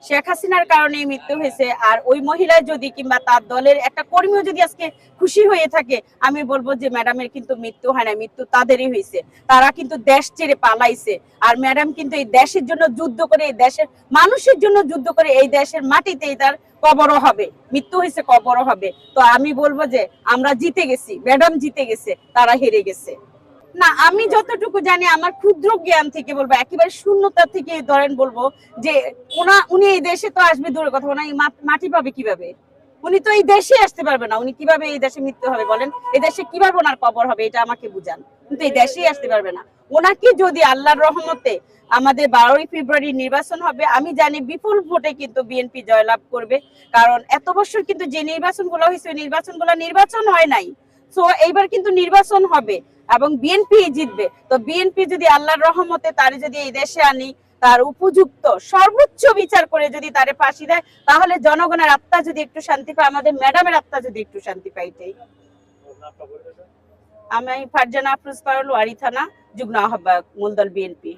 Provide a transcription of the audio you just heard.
শেখ হাসিনার কারণে মৃত্যু হয়েছে। আর ওই মহিলা যদি কিংবা তার দলের একটা কর্মীও যদি আজকে খুশি হয়ে থাকে, আমি বলবো যে ম্যাডামের কিন্তু মৃত্যু হয় না, মৃত্যু তাদেরই হয়েছে। তারা কিন্তু দেশ ছেড়ে পালাইছে। আর ম্যাডাম কিন্তু এই দেশের জন্য যুদ্ধ করে, এই দেশের মানুষের জন্য যুদ্ধ করে এই দেশের মাটিতেই তার কবরও হবে, মৃত্যু হয়েছে, কবরও হবে। তো আমি বলবো যে আমরা জিতে গেছি, ম্যাডাম জিতে গেছে, তারা হেরে গেছে। না, আমি যতটুকু জানি আমার ক্ষুদ্র জ্ঞান থেকে বলবো, একেবারে শূন্যতা থেকে ধরেন বলবো যে উনি এই দেশে তো আসবে দূরের কথা, ওনা এই মাটি পাবে কিভাবে? উনি তো এই দেশে আসতে পারবে না, উনি কিভাবে এই দেশে মৃত্যু হবে বলেন? এই দেশে কিভাবে ওনার কবর হবে, এটা আমাকে বুঝান। কিন্তু এই দেশেই আসতে পারবে না। ওনাকে যদি আল্লাহর রহমতে আমাদের 12ই ফেব্রুয়ারি নির্বাচন হবে, আমি জানি বিপুল ভোটে কিন্তু বিএনপি জয়লাভ করবে। কারণ এত বছর কিন্তু যে নির্বাচনগুলো হয়েছে, ওই নির্বাচন হয় নাই। সো এইবার কিন্তু নির্বাচন হবে এবং বিএনপি জিতবে। তো বিএনপি যদি আল্লাহর রহমতে তারে যদি এই দেশে আনি, তার উপযুক্ত সর্বোচ্চ বিচার করে যদি তারে ফাঁসি দেয়, তাহলে জনগণের আত্মা যদি একটু শান্তি পায়, আমাদের ম্যাডামের আত্মা যদি একটু শান্তি পায়। এটাই। আমি ফারজানা আফরোজ পারুল, ওয়ারি থানা, যুগ্ম আহ্বায়ক, মূলদল বিএনপি।